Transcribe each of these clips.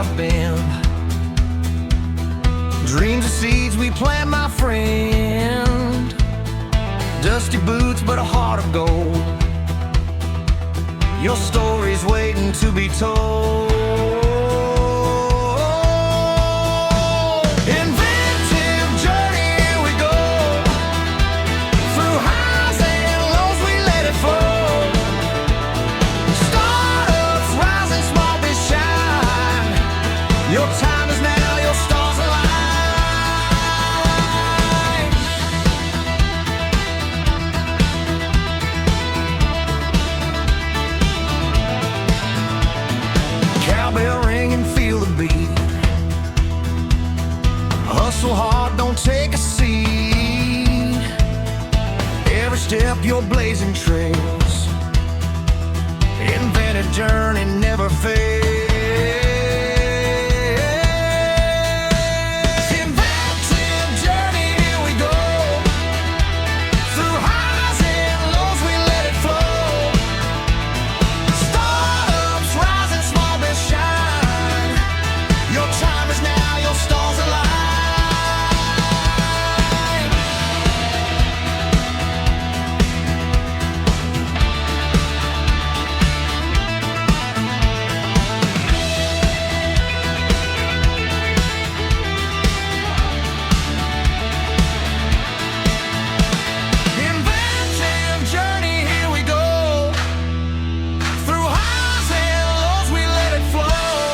I've been. Dreams are seeds we plant, my friend. Dusty boots, but a heart of gold. Your story's waiting to be told. Inventive journey, here we go. Through highs and lows, we let it flow. Startups rising, small but shine. Your time is now, your stars align. Cowbell ring and feel the beat. Hustle hard, don't take a seat. Every step you're blazing trails. Invented journey never fails. Inventive journey, here we go. Through highs and lows, we let it flow. Startups rising, small but shine. Your time is now, your stars align. Inventive journey, here we go. Through highs and lows, we let it flow.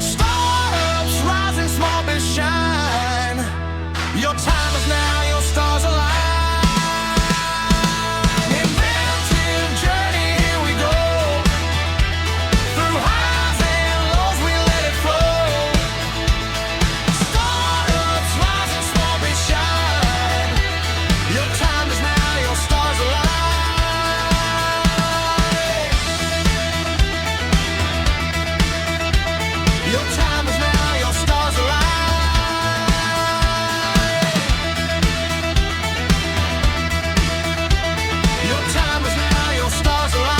Startups rising, small but shine. Your time is now, your stars align. Inventive journey, here we go. Through highs and lows, we let it flow. Startups rising, small but shine. Your time is now, your stars align. Your time is now, your stars align. Your time is now, your stars align.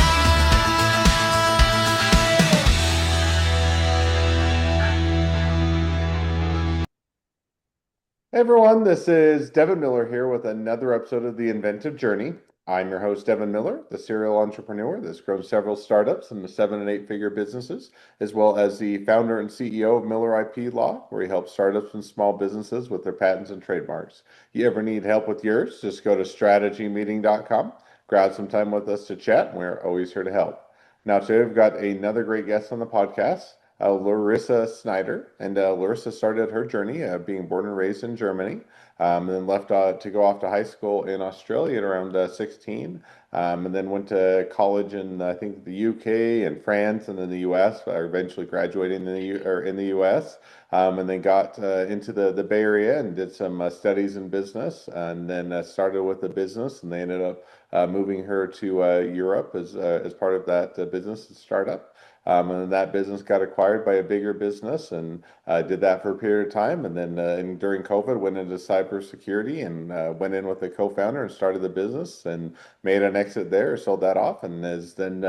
Hey everyone, this is Devin Miller here with another episode of The Inventive Journey. I'm your host, Devin Miller, the serial entrepreneur that's grown several startups into 7 and 8-figure businesses, as well as the founder and CEO of Miller IP Law, where he helps startups and small businesses with their patents and trademarks. You ever need help with yours, just go to strategymeeting.com, grab some time with us to chat, and we're always here to help. Now, today we've got another great guest on the podcast, Larissa Schneider. And Larissa started her journey being born and raised in Germany, and then left to go off to high school in Australia at around 16, and then went to college in, I think, the UK and France and then the US, eventually graduating in the US, and then got into the Bay Area and did some studies in business, and then started with a business, and they ended up moving her to Europe as part of that business and startup. And then that business got acquired by a bigger business, and did that for a period of time. And then during COVID, went into cybersecurity and went in with a co-founder and started the business and made an exit there, sold that off, and has then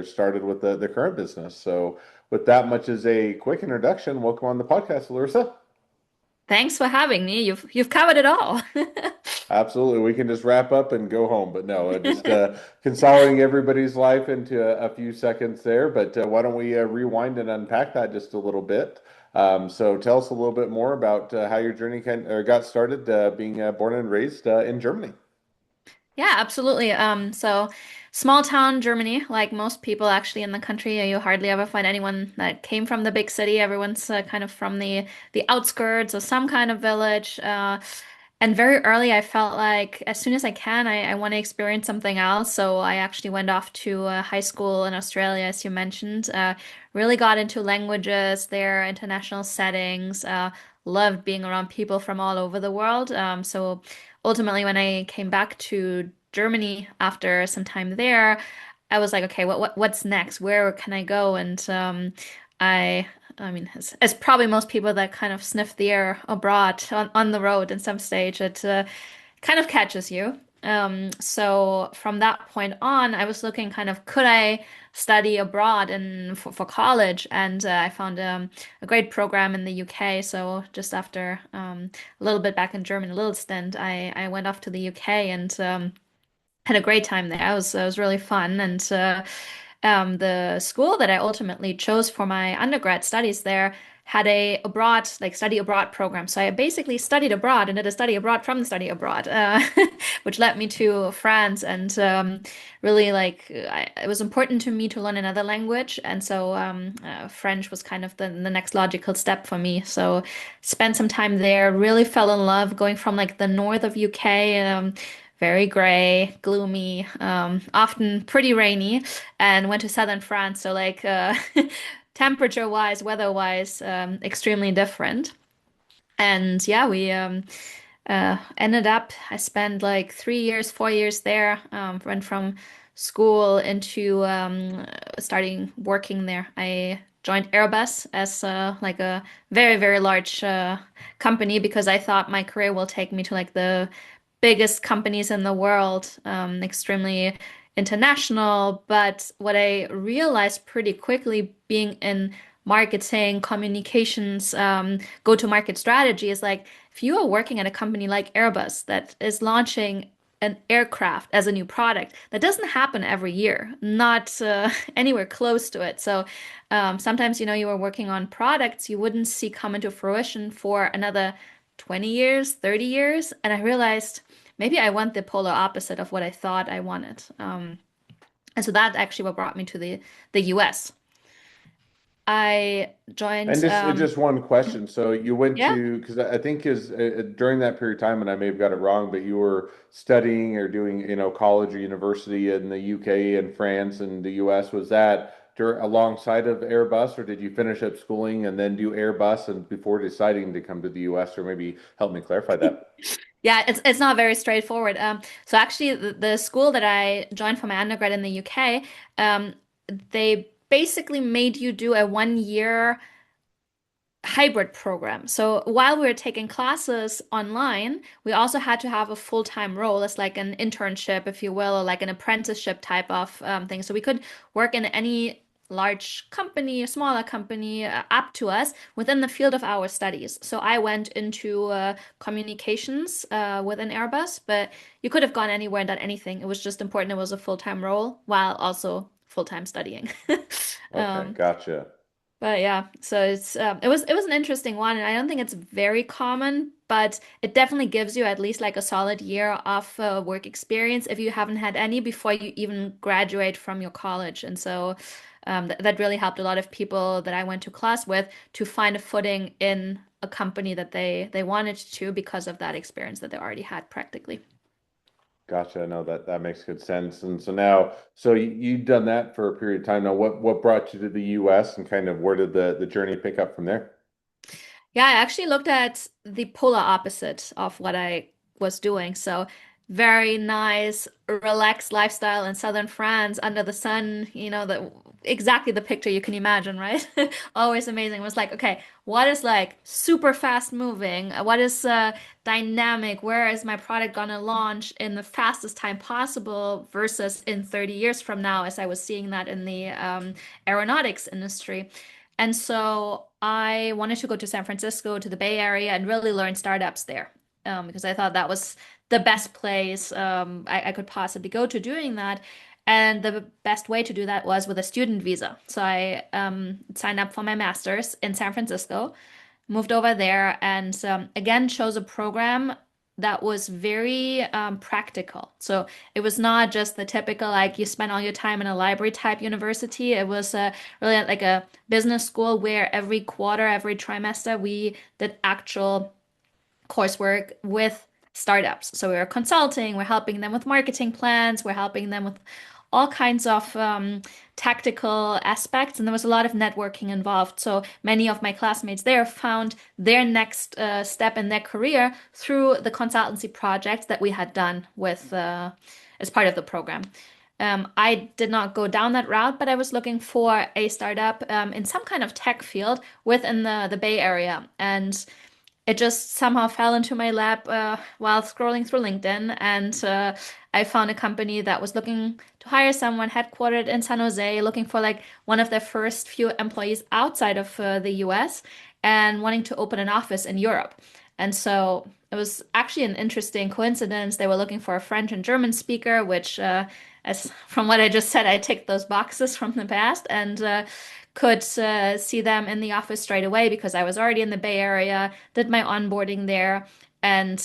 started with the current business. So with that much as a quick introduction, welcome on the podcast, Larissa. Thanks for having me. You've covered it all. Absolutely. We can just wrap up and go home. But no, just consolidating everybody's life into a few seconds there. But why don't we rewind and unpack that just a little bit? So tell us a little bit more about how your journey got started being born and raised in Germany. Yeah, absolutely. So small town Germany, like most people actually in the country, you hardly ever find anyone that came from the big city. Everyone's kind of from the outskirts or some kind of village. And very early, I felt like as soon as I can, I want to experience something else. So I actually went off to high school in Australia, as you mentioned. Really got into languages there, international settings. Loved being around people from all over the world. So ultimately, when I came back to Germany after some time there, I was like, okay, what's next? Where can I go? And I I mean, as probably most people that kind of sniff the air abroad on the road in some stage, it kind of catches you. So from that point on, I was looking kind of could I study abroad and for college, and I found a great program in the UK. So just after a little bit back in Germany, a little stint, I went off to the UK and had a great time there. It was really fun, and the school that I ultimately chose for my undergrad studies there had a abroad like study abroad program. So I basically studied abroad and did a study abroad from the study abroad, which led me to France and really it was important to me to learn another language, and so French was kind of the next logical step for me. So spent some time there, really fell in love, going from like the north of UK. Very gray, gloomy, often pretty rainy, and went to southern France. So temperature-wise, weather-wise, extremely different. And yeah, we ended up, I spent like 3 years, 4 years there. Went from school into starting working there. I joined Airbus as like a very, very large company because I thought my career will take me to like the biggest companies in the world, extremely international. But what I realized pretty quickly being in marketing, communications, go-to-market strategy is like if you are working at a company like Airbus that is launching an aircraft as a new product, that doesn't happen every year, not anywhere close to it. So sometimes, you were working on products you wouldn't see come into fruition for another 20 years, 30 years. And I realized maybe I want the polar opposite of what I thought I wanted. And so that actually what brought me to the US. I joined, And just one question. So you went yeah. to, because I think is during that period of time, and I may have got it wrong, but you were studying or doing, college or university in the UK and France and the US. Was that alongside of Airbus, or did you finish up schooling and then do Airbus and before deciding to come to the US, or maybe help me clarify that? Yeah, it's not very straightforward. So actually, the school that I joined for my undergrad in the UK, they basically made you do a 1 year hybrid program. So while we were taking classes online, we also had to have a full-time role as like an internship, if you will, or like an apprenticeship type of thing. So we could work in any large company, a smaller company, up to us within the field of our studies. So I went into communications within Airbus, but you could have gone anywhere and done anything. It was just important it was a full-time role while also full-time studying. Okay, Um, gotcha. but yeah, so it was an interesting one, and I don't think it's very common, but it definitely gives you at least like a solid year of work experience if you haven't had any before you even graduate from your college. And so that really helped a lot of people that I went to class with to find a footing in a company that they wanted to because of that experience that they already had practically. Gotcha. No, that makes good sense. And so now, so you've done that for a period of time. Now, what brought you to the US and kind of where did the journey pick up from there? Yeah, I actually looked at the polar opposite of what I was doing. So, very nice, relaxed lifestyle in southern France under the sun, exactly the picture you can imagine, right? Always amazing. It was like, okay, what is like super fast moving? What is dynamic? Where is my product gonna launch in the fastest time possible versus in 30 years from now, as I was seeing that in the aeronautics industry. And so I wanted to go to San Francisco, to the Bay Area, and really learn startups there because I thought that was the best place I could possibly go to doing that. And the best way to do that was with a student visa. So I signed up for my master's in San Francisco, moved over there, and again chose a program that was very practical. So it was not just the typical like you spend all your time in a library type university. It was really like a business school where every quarter, every trimester, we did actual coursework with startups. So we were consulting, we're helping them with marketing plans, we're helping them with all kinds of tactical aspects, and there was a lot of networking involved. So many of my classmates there found their next step in their career through the consultancy projects that we had done with as part of the program. I did not go down that route, but I was looking for a startup in some kind of tech field within the Bay Area. And it just somehow fell into my lap while scrolling through LinkedIn, and I found a company that was looking to hire someone headquartered in San Jose, looking for like one of their first few employees outside of the US, and wanting to open an office in Europe. And so it was actually an interesting coincidence. They were looking for a French and German speaker, which, as from what I just said, I ticked those boxes from the past, and could see them in the office straight away because I was already in the Bay Area, did my onboarding there, and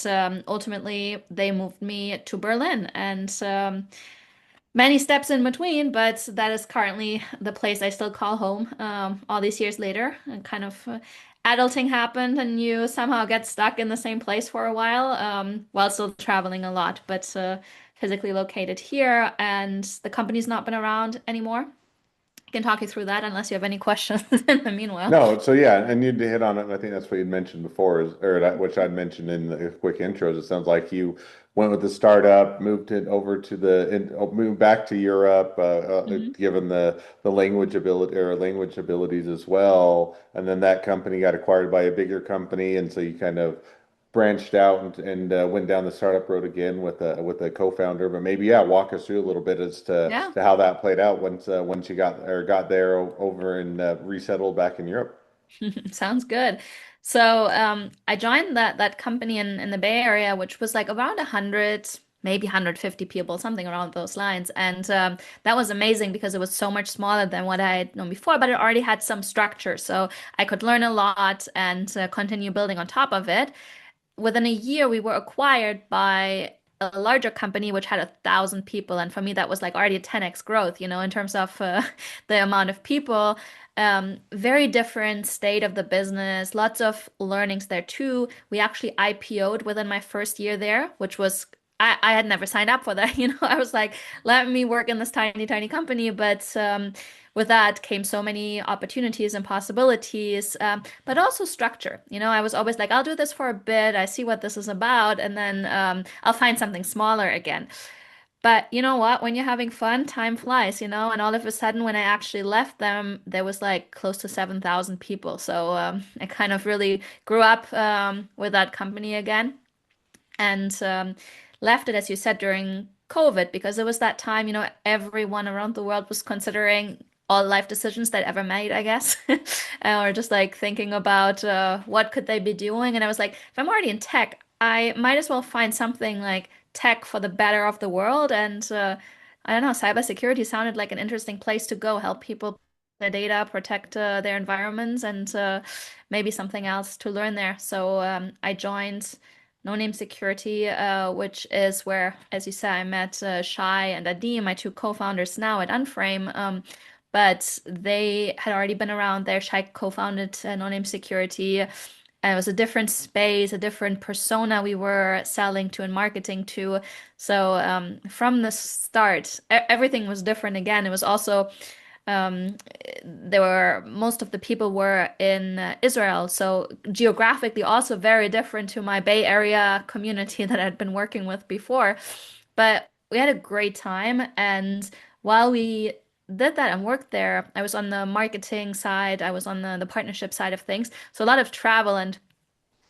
ultimately they moved me to Berlin. And many steps in between, but that is currently the place I still call home all these years later. And kind of adulting happened, and you somehow get stuck in the same place for a while still traveling a lot, but physically located here, and the company's not been around anymore. I can talk you through that unless you have any questions in the meanwhile. No, so yeah, and you hit on it, and I think that's what you'd mentioned before, or that which I'd mentioned in the quick intros. It sounds like you went with the startup, moved it over to moved back to Europe, Mhm. given the language ability or language abilities as well, and then that company got acquired by a bigger company, and so you kind of branched out and went down the startup road again with a co-founder. But maybe yeah, walk us through a little bit as Yeah. to how that played out once you got there over and resettled back in Europe. Sounds good. So I joined that company in the Bay Area, which was like around 100, maybe 150 people, something around those lines. And that was amazing because it was so much smaller than what I had known before, but it already had some structure. So I could learn a lot and continue building on top of it. Within a year, we were acquired by a larger company which had 1,000 people, and for me that was like already a 10x growth, in terms of the amount of people. Very different state of the business, lots of learnings there too. We actually IPO'd within my first year there, which was I had never signed up for that. I was like, let me work in this tiny, tiny company, but with that came so many opportunities and possibilities, but also structure. I was always like, I'll do this for a bit, I see what this is about, and then I'll find something smaller again. But you know what? When you're having fun, time flies, and all of a sudden, when I actually left them, there was like close to 7,000 people. So I kind of really grew up with that company again, and left it, as you said, during COVID because it was that time, everyone around the world was considering all life decisions they'd ever made, I guess, or just like thinking about what could they be doing. And I was like, if I'm already in tech, I might as well find something like tech for the better of the world. And I don't know, cybersecurity sounded like an interesting place to go, help people their data, protect their environments, and maybe something else to learn there. So I joined No Name Security, which is where, as you said, I met Shai and Adi, my two co-founders now at Unframe. But they had already been around there. Shai co-founded No Name Security. And it was a different space, a different persona we were selling to and marketing to. So from the start, everything was different again. It was also um, most of the people were in Israel, so geographically also very different to my Bay Area community that I'd been working with before. But we had a great time, and while we did that and worked there, I was on the marketing side, I was on the partnership side of things, so a lot of travel and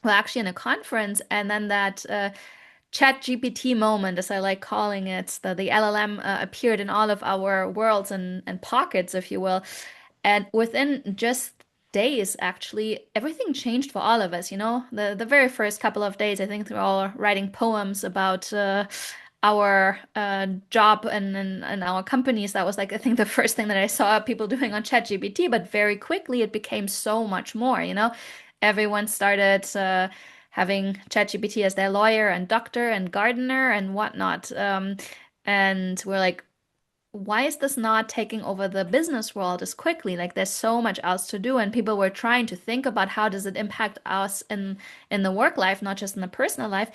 well, actually in a conference, and then that Chat GPT moment, as I like calling it, the LLM appeared in all of our worlds and pockets, if you will. And within just days, actually, everything changed for all of us. The very first couple of days, I think they're all writing poems about our job and our companies. That was like, I think, the first thing that I saw people doing on ChatGPT. But very quickly, it became so much more. Everyone started having ChatGPT as their lawyer and doctor and gardener and whatnot. And we're like, why is this not taking over the business world as quickly? Like there's so much else to do, and people were trying to think about how does it impact us in the work life, not just in the personal life.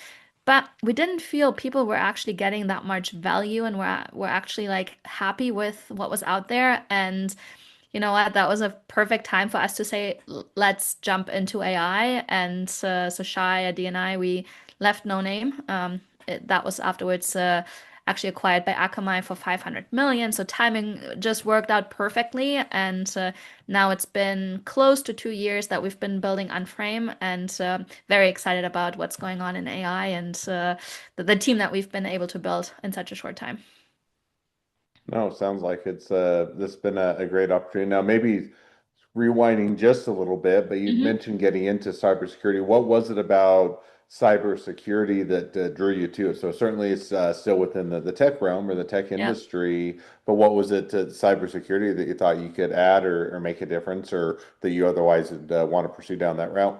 But we didn't feel people were actually getting that much value and were actually like happy with what was out there. And you know what? That was a perfect time for us to say, let's jump into AI. And so Shai, Adi, and I, we left No Name. That was afterwards. actually acquired by Akamai for 500 million. So timing just worked out perfectly. And now it's been close to 2 years that we've been building Unframe, and very excited about what's going on in AI and the team that we've been able to build in such a short time. No, it sounds like it's this has been a great opportunity. Now, maybe rewinding just a little bit, but you Mhm. mentioned getting into cybersecurity. What was it about cybersecurity that drew you to it? So certainly it's still within the tech realm or the tech Yeah. industry, but what was it to cybersecurity that you thought you could add or make a difference or that you otherwise would want to pursue down that route?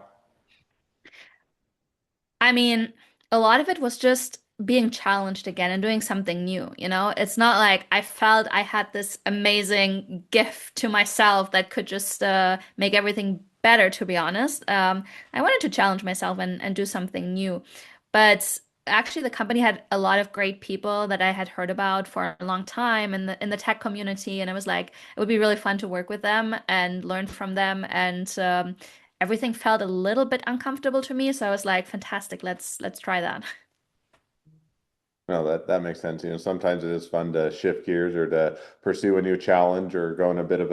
I mean, a lot of it was just being challenged again and doing something new, you know? It's not like I felt I had this amazing gift to myself that could just make everything better, to be honest. I wanted to challenge myself and do something new. But actually the company had a lot of great people that I had heard about for a long time in the tech community, and I was like, it would be really fun to work with them and learn from them, and everything felt a little bit uncomfortable to me, so I was like, fantastic, let's try that. No, that makes sense. You know, sometimes it is fun to shift gears or to pursue a new challenge or go in a bit of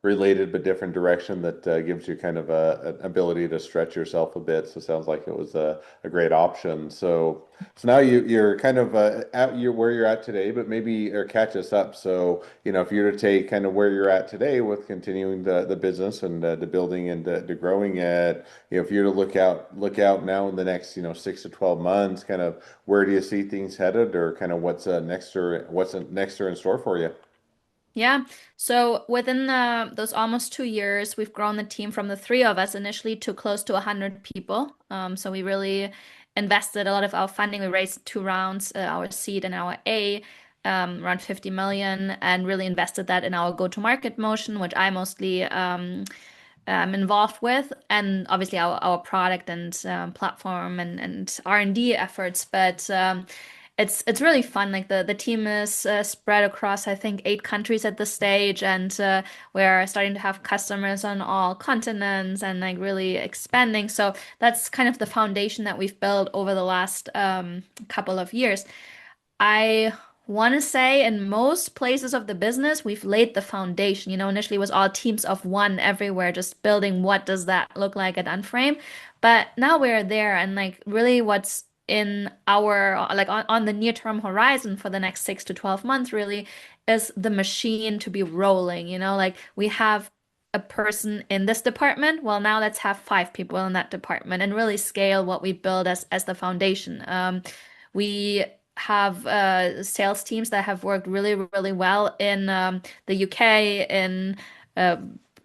related but different direction that gives you kind of an ability to stretch yourself a bit. So it sounds like it was a great option. So now you're kind of at your where you're at today, but maybe or catch us up. So, you know, if you were to take kind of where you're at today with continuing the business and the building and the growing it, you know, if you were to look out now in the next, 6 to 12 months, kind of where do you see things headed, or kind of what's next or in store for you? Yeah. So within those almost 2 years, we've grown the team from the three of us initially to close to 100 people. So we really invested a lot of our funding. We raised two rounds, our seed and our A, around 50 million, and really invested that in our go-to-market motion, which I mostly involved with, and obviously our product and platform and R&D efforts. But it's really fun. Like the team is spread across, I think, 8 countries at this stage, and we're starting to have customers on all continents and like really expanding. So that's kind of the foundation that we've built over the last couple of years. I want to say in most places of the business, we've laid the foundation. You know, initially it was all teams of one everywhere, just building what does that look like at Unframe. But now we're there, and like really what's in our like on the near-term horizon for the next 6 to 12 months really is the machine to be rolling. You know, like we have a person in this department. Well, now let's have 5 people in that department and really scale what we build as the foundation. We have sales teams that have worked really, really well in the UK, in uh,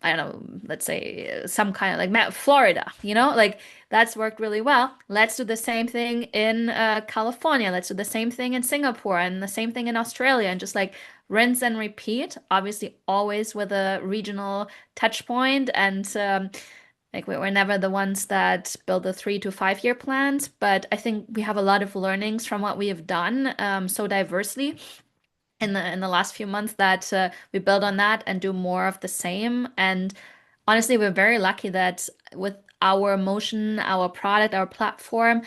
I don't know, let's say some kind of like Florida, you know, like that's worked really well. Let's do the same thing in California. Let's do the same thing in Singapore and the same thing in Australia, and just like rinse and repeat. Obviously, always with a regional touch point, and like we're never the ones that build the 3 to 5 year plans, but I think we have a lot of learnings from what we have done so diversely in the last few months that we build on that and do more of the same. And honestly, we're very lucky that with our motion, our product, our platform,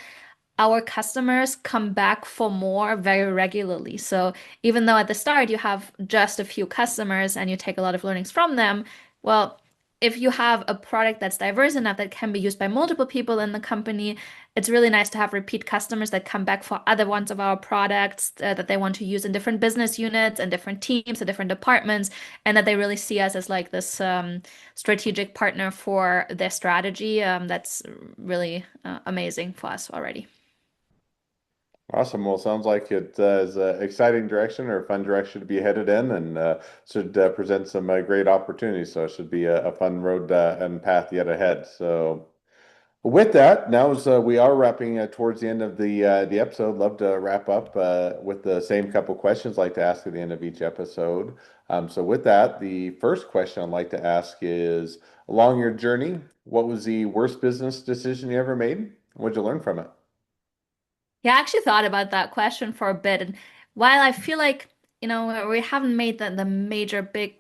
our customers come back for more very regularly. So even though at the start you have just a few customers and you take a lot of learnings from them, well, if you have a product that's diverse enough that can be used by multiple people in the company, it's really nice to have repeat customers that come back for other ones of our products that they want to use in different business units and different teams and different departments, and that they really see us as like this strategic partner for their strategy. That's really amazing for us already. Awesome. Well, sounds like it is an exciting direction or a fun direction to be headed in, and should present some great opportunities. So it should be a fun road and path yet ahead. So. With that, now as we are wrapping towards the end of the episode, love to wrap up with the same couple questions I'd like to ask at the end of each episode. So with that, the first question I'd like to ask is, along your journey, what was the worst business decision you ever made? What'd you learn from it? Yeah, I actually thought about that question for a bit. And while I feel like, we haven't made the major big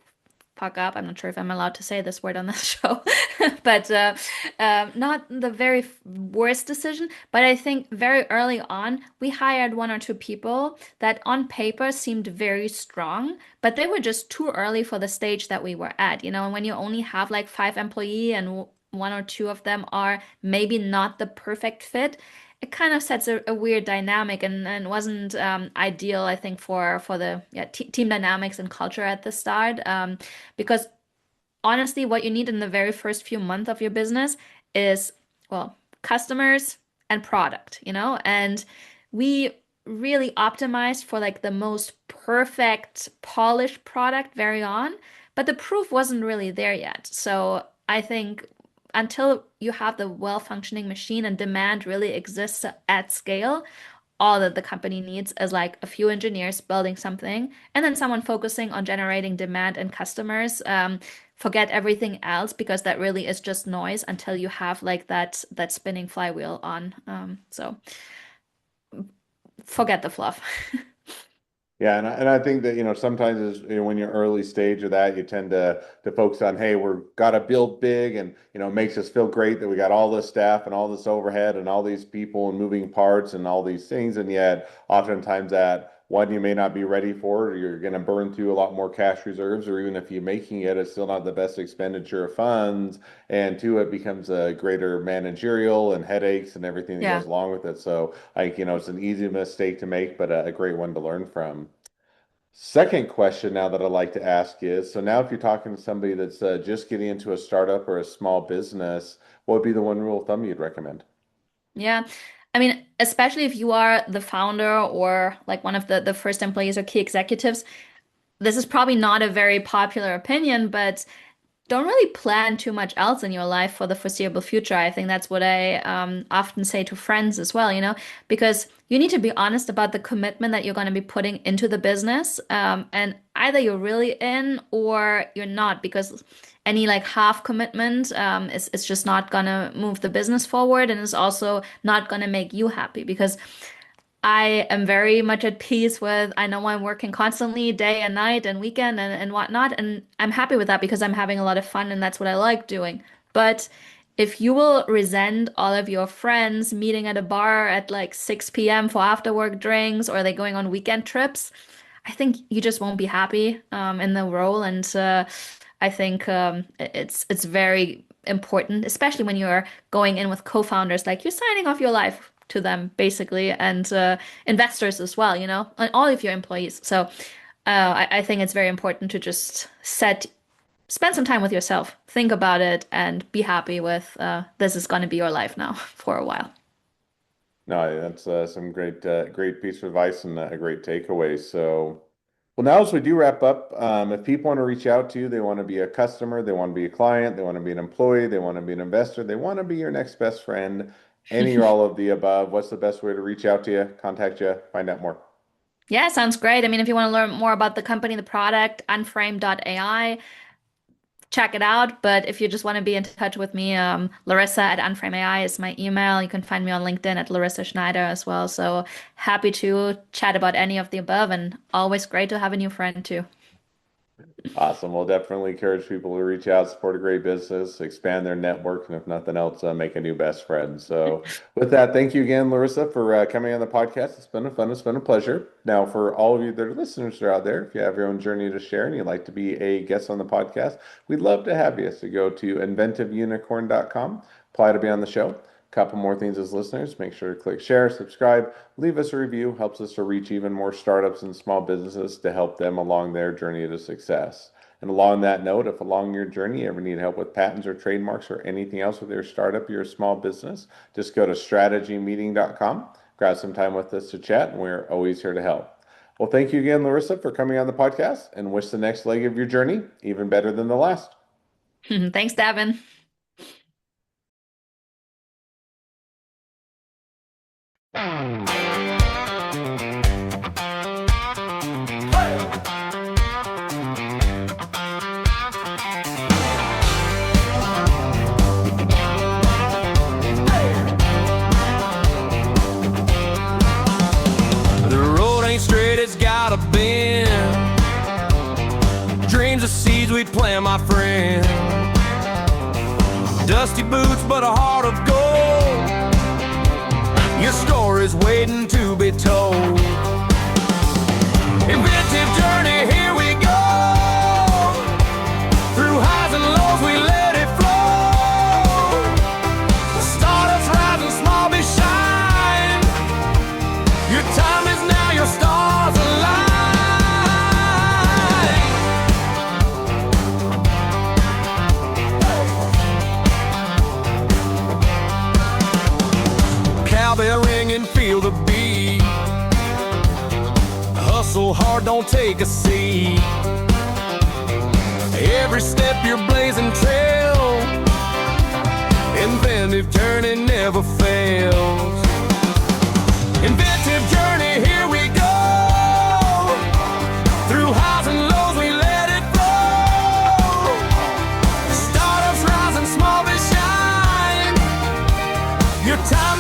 fuck up. I'm not sure if I'm allowed to say this word on this show, but not the very worst decision. But I think very early on, we hired one or two people that on paper seemed very strong, but they were just too early for the stage that we were at, and when you only have like 5 employees and one or two of them are maybe not the perfect fit, it kind of sets a weird dynamic and wasn't ideal, I think, for the team dynamics and culture at the start. Because honestly, what you need in the very first few months of your business is, well, customers and product. And we really optimized for like the most perfect, polished product very on, but the proof wasn't really there yet. So I think until you have the well-functioning machine and demand really exists at scale, all that the company needs is like a few engineers building something and then someone focusing on generating demand and customers. Forget everything else because that really is just noise until you have like that spinning flywheel on. So forget the fluff. Yeah, and I think that sometimes when you're early stage of that, you tend to focus on, hey, we're got to build big, and it makes us feel great that we got all this staff and all this overhead and all these people and moving parts and all these things, and yet oftentimes that one you may not be ready for, or you're going to burn through a lot more cash reserves, or even if you're making it, it's still not the best expenditure of funds, and two, it becomes a greater managerial and headaches and everything that Yeah. goes along with it. So it's an easy mistake to make, but a great one to learn from. Second question now that I'd like to ask is, so now if you're talking to somebody that's just getting into a startup or a small business, what would be the one rule of thumb you'd recommend? Yeah. I mean, especially if you are the founder or like one of the first employees or key executives, this is probably not a very popular opinion, but don't really plan too much else in your life for the foreseeable future. I think that's what I often say to friends as well, because you need to be honest about the commitment that you're going to be putting into the business. And either you're really in or you're not, because any like half commitment is just not going to move the business forward and is also not going to make you happy because I am very much at peace with, I know I'm working constantly day and night and weekend and whatnot, and I'm happy with that because I'm having a lot of fun and that's what I like doing. But if you will resent all of your friends meeting at a bar at like 6 p.m. for after work drinks or they going on weekend trips, I think you just won't be happy in the role. And I think it's very important, especially when you're going in with co-founders, like you're signing off your life to them basically, and investors as well, and all of your employees. So I think it's very important to just spend some time with yourself, think about it, and be happy with this is going to be your life now for a while. No, that's some great piece of advice and a great takeaway. So, well, now as we do wrap up, if people want to reach out to you, they want to be a customer, they want to be a client, they want to be an employee, they want to be an investor, they want to be your next best friend, any or all of the above, what's the best way to reach out to you, contact you, find out more? Yeah, sounds great. I mean, if you want to learn more about the company, the product, unframe.ai, check it out. But if you just want to be in touch with me, Larissa at Unframe.ai is my email. You can find me on LinkedIn at Larissa Schneider as well. So happy to chat about any of the above, and always great to have a new friend too. Awesome. We'll definitely encourage people to reach out, support a great business, expand their network, and if nothing else, make a new best friend. So, with that, thank you again, Larissa, for coming on the podcast. It's been fun. It's been a pleasure. Now, for all of you that are listeners that are out there, if you have your own journey to share and you'd like to be a guest on the podcast, we'd love to have you. So, go to inventiveunicorn.com, apply to be on the show. Couple more things as listeners, make sure to click share, subscribe, leave us a review, helps us to reach even more startups and small businesses to help them along their journey to success. And along that note, if along your journey you ever need help with patents or trademarks or anything else with your startup, your small business, just go to strategymeeting.com, grab some time with us to chat, and we're always here to help. Well, thank you again, Larissa, for coming on the podcast, and wish the next leg of your journey even better than the last. Thanks, Davin. The road ain't straight, it's got a bend. Dreams of seeds we plant my friend. Dusty boots, but a heart of gold. Your story's waiting to be told. Inventive journey, here we go. Through highs and lows, we let it flow. Startups rising, small be shine. Your time is now, your stars align. Cowbell ring and feel the beat. Hustle hard, don't take a seat. Every step you're blazing trail. Inventive journey never fails. Inventive journey, here we go. Through highs and lows, we let it flow. Startups rising, small but shine. Your time